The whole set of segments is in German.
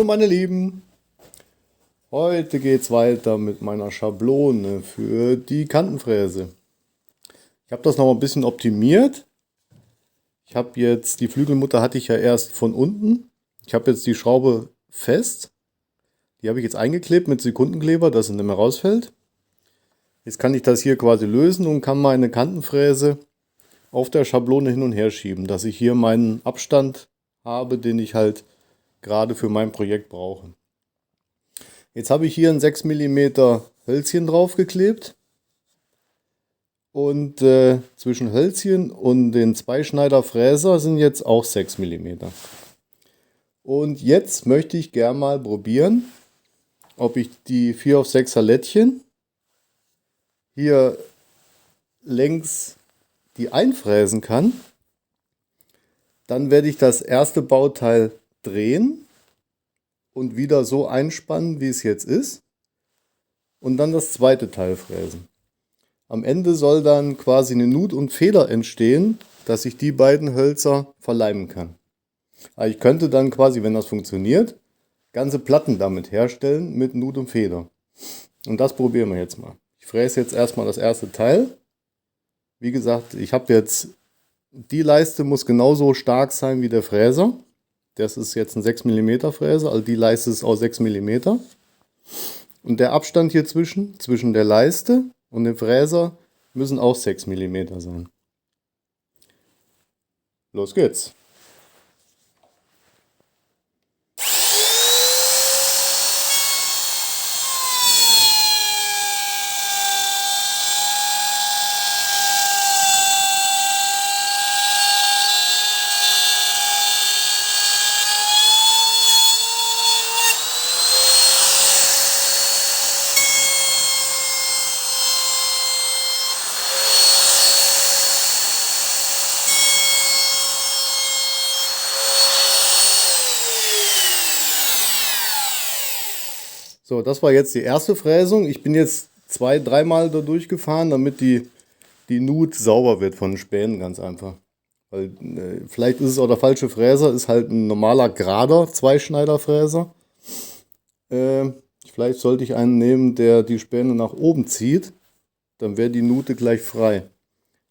Hallo meine Lieben, heute geht's weiter mit meiner Schablone für die Kantenfräse. Ich habe das noch ein bisschen optimiert. Ich habe jetzt, die Flügelmutter hatte ich ja erst von unten. Ich habe jetzt die Schraube fest. Die habe ich jetzt eingeklebt mit Sekundenkleber, dass sie nicht mehr rausfällt. Jetzt kann ich das hier quasi lösen und kann meine Kantenfräse auf der Schablone hin und her schieben, dass ich hier meinen Abstand habe, den ich halt gerade für mein Projekt brauche. Jetzt habe ich hier ein 6 mm Hölzchen draufgeklebt und zwischen Hölzchen und den Zweischneider-Fräser sind jetzt auch 6 mm. Und jetzt möchte ich gerne mal probieren, ob ich die 4 auf 6er Lättchen hier längs die einfräsen kann. Dann werde ich das erste Bauteil drehen und wieder so einspannen, wie es jetzt ist. Und dann das zweite Teil fräsen. Am Ende soll dann quasi eine Nut und Feder entstehen, dass ich die beiden Hölzer verleimen kann. Aber ich könnte dann quasi, wenn das funktioniert, ganze Platten damit herstellen mit Nut und Feder. Und das probieren wir jetzt mal. Ich fräse jetzt erstmal das erste Teil. Wie gesagt, ich habe jetzt, die Leiste muss genauso stark sein wie der Fräser. Das ist jetzt ein 6 mm Fräser, also die Leiste ist auch 6 mm. Und der Abstand hier zwischen der Leiste und dem Fräser müssen auch 6 mm sein. Los geht's! So, das war jetzt die erste Fräsung. Ich bin jetzt 2-3 Mal da durchgefahren, damit die Nut sauber wird von den Spänen, ganz einfach. Weil, vielleicht ist es auch der falsche Fräser, ist halt ein normaler gerader Zweischneiderfräser. Vielleicht sollte ich einen nehmen, der die Späne nach oben zieht. Dann wäre die Nute gleich frei.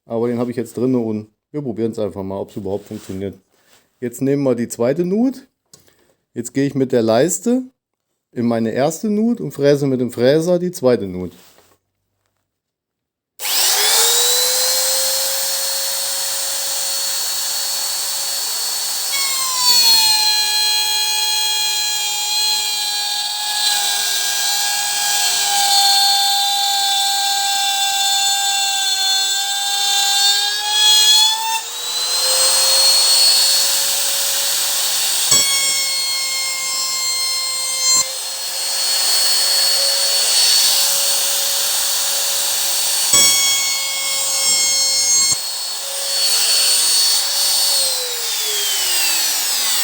Aber den habe ich jetzt drin und wir probieren es einfach mal, ob es überhaupt funktioniert. Jetzt nehmen wir die zweite Nut. Jetzt gehe ich mit der Leiste in meine erste Nut und fräse mit dem Fräser die zweite Nut.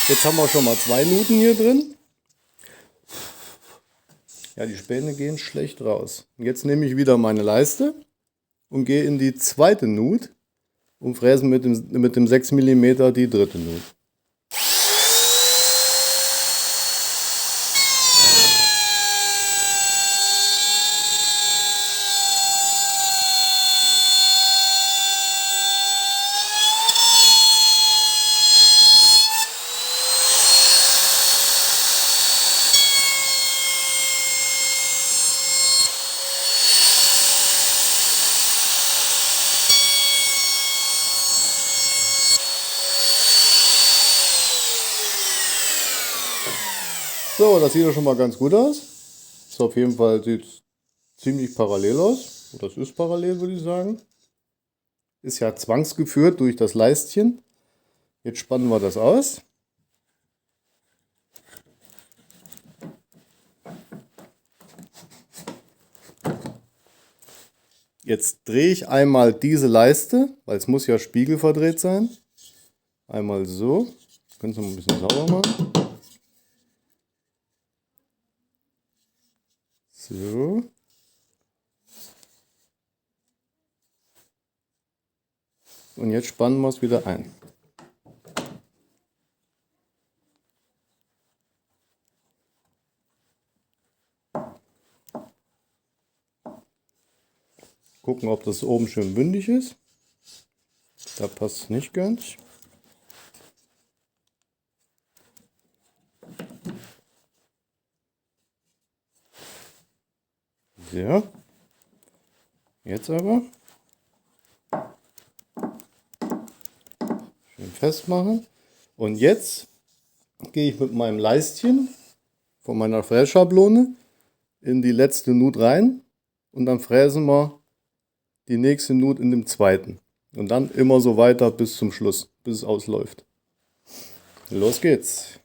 Jetzt haben wir schon mal 2 Nuten hier drin. Ja, die Späne gehen schlecht raus. Und jetzt nehme ich wieder meine Leiste und gehe in die zweite Nut und fräse mit dem 6 mm die dritte Nut. So, das sieht ja schon mal ganz gut aus. Ist auf jeden Fall, sieht ziemlich parallel aus. Das ist parallel, würde ich sagen. Ist ja zwangsgeführt durch das Leistchen. Jetzt spannen wir das aus. Jetzt drehe ich einmal diese Leiste, weil es muss ja spiegelverdreht sein. Einmal so. Können Sie mal ein bisschen sauber machen. So. Und jetzt spannen wir es wieder ein. Gucken, ob das oben schön bündig ist. Da passt es nicht ganz. So. Jetzt aber schön festmachen. Und jetzt gehe ich mit meinem Leistchen von meiner Frässchablone in die letzte Nut rein und dann fräsen wir die nächste Nut in dem zweiten. Und dann immer so weiter bis zum Schluss, bis es ausläuft. Los geht's!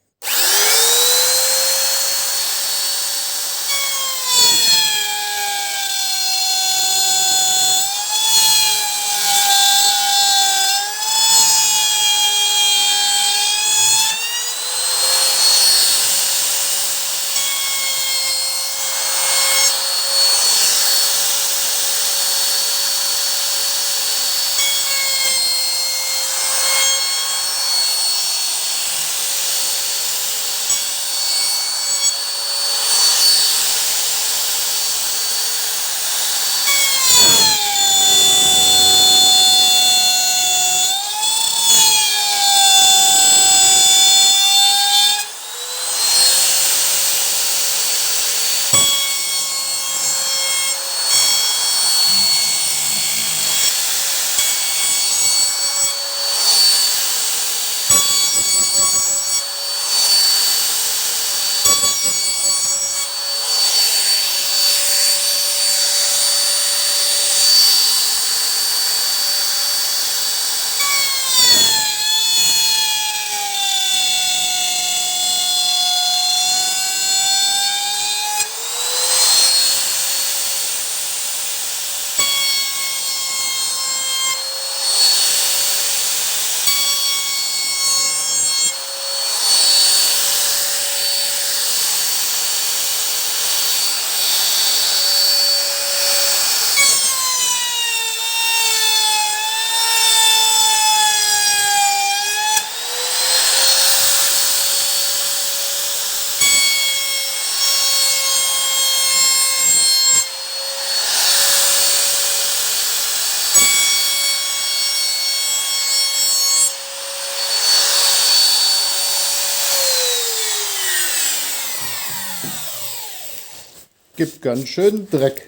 Gibt ganz schön Dreck.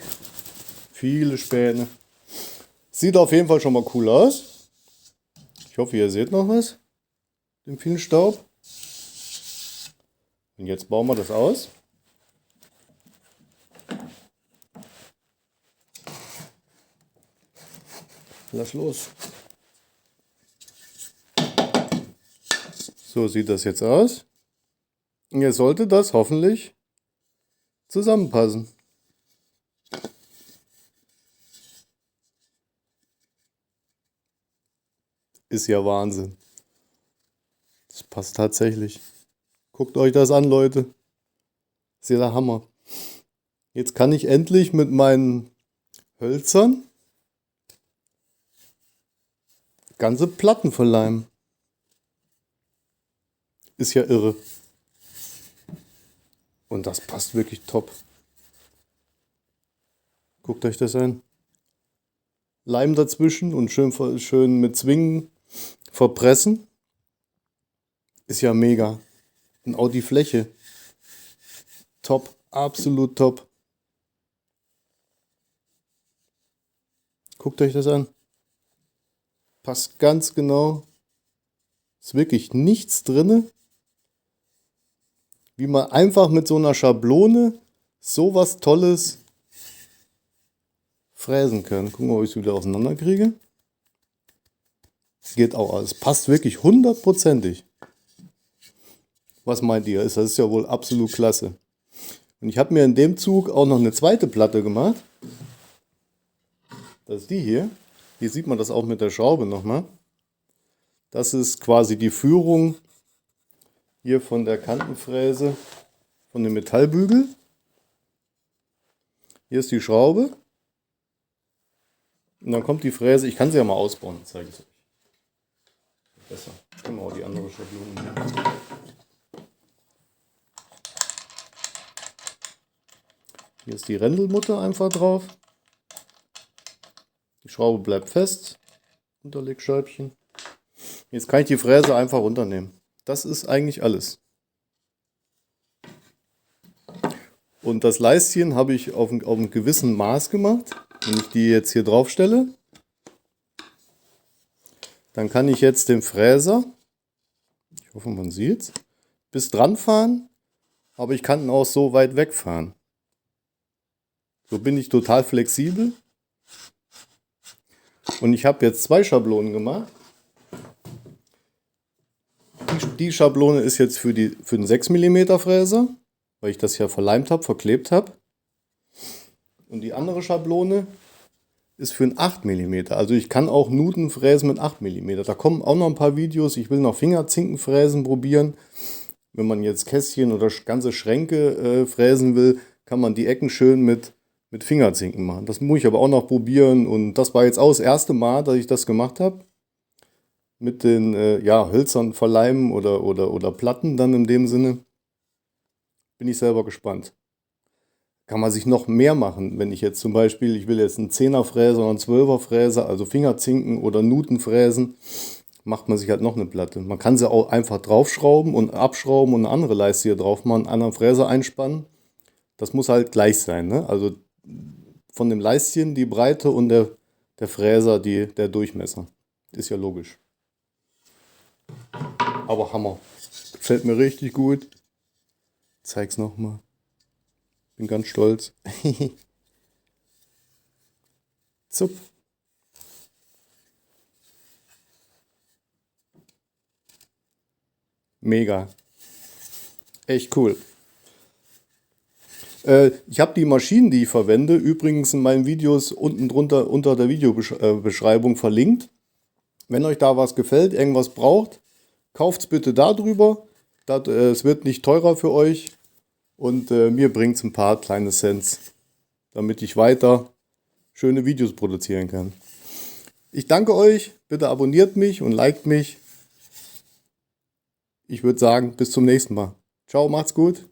Viele Späne. Sieht auf jeden Fall schon mal cool aus. Ich hoffe, ihr seht noch was. Den vielen Staub. Und jetzt bauen wir das aus. Lass los. So sieht das jetzt aus. Und jetzt sollte das hoffentlich zusammenpassen. Ist ja Wahnsinn. Das passt tatsächlich. Guckt euch das an, Leute. Das ist ja der Hammer. Jetzt kann ich endlich mit meinen Hölzern ganze Platten verleimen. Ist ja irre. Und das passt wirklich top. Guckt euch das an. Leim dazwischen und schön mit Zwingen verpressen. Ist ja mega. Und auch die Fläche. Top. Absolut top. Guckt euch das an. Passt ganz genau. Ist wirklich nichts drin. Wie man einfach mit so einer Schablone so was Tolles fräsen kann. Gucken wir, ob ich es wieder auseinander kriege. Geht auch alles. Passt wirklich hundertprozentig. Was meint ihr? Das ist ja wohl absolut klasse. Und ich habe mir in dem Zug auch noch eine zweite Platte gemacht. Das ist die hier. Hier sieht man das auch mit der Schraube nochmal. Das ist quasi die Führung hier von der Kantenfräse, von dem Metallbügel. Hier ist die Schraube. Und dann kommt die Fräse. Ich kann sie ja mal ausbauen, zeige ich es euch. Besser. Können wir auch die andere Schablone nehmen. Hier ist die Rändelmutter einfach drauf. Die Schraube bleibt fest. Unterlegscheibchen. Jetzt kann ich die Fräse einfach runternehmen. Das ist eigentlich alles. Und das Leistchen habe ich auf einem gewissen Maß gemacht. Wenn ich die jetzt hier drauf stelle, dann kann ich jetzt den Fräser, ich hoffe man sieht es, bis dran fahren, aber ich kann ihn auch so weit wegfahren. So bin ich total flexibel. Und ich habe jetzt 2 Schablonen gemacht. Die Schablone ist jetzt für den 6 mm Fräser, weil ich das ja verleimt habe, verklebt habe. Und die andere Schablone ist für einen 8 mm. Also ich kann auch Nuten fräsen mit 8 mm. Da kommen auch noch ein paar Videos. Ich will noch Fingerzinkenfräsen probieren. Wenn man jetzt Kästchen oder ganze Schränke fräsen will, kann man die Ecken schön mit Fingerzinken machen. Das muss ich aber auch noch probieren. Und das war jetzt auch das erste Mal, dass ich das gemacht habe. Mit den Hölzern verleimen oder Platten dann in dem Sinne. Bin ich selber gespannt. Kann man sich noch mehr machen, wenn ich jetzt zum Beispiel, ich will jetzt einen 10er Fräser oder einen 12er Fräser, also Fingerzinken oder Nuten fräsen, macht man sich halt noch eine Platte. Man kann sie auch einfach draufschrauben und abschrauben und eine andere Leiste hier drauf machen, einen anderen Fräser einspannen. Das muss halt gleich sein, ne? Also von dem Leistchen die Breite und der Fräser der Durchmesser. Ist ja logisch. Aber Hammer. Gefällt mir richtig gut. Zeig's nochmal. Bin ganz stolz. Zup. Mega. Echt cool. Ich habe die Maschinen, die ich verwende, übrigens in meinen Videos unten drunter unter der Videobeschreibung verlinkt. Wenn euch da was gefällt, irgendwas braucht, kauft es bitte darüber. Es wird nicht teurer für euch. Und mir bringt es ein paar kleine Cents, damit ich weiter schöne Videos produzieren kann. Ich danke euch, bitte abonniert mich und liked mich. Ich würde sagen, bis zum nächsten Mal. Ciao, macht's gut.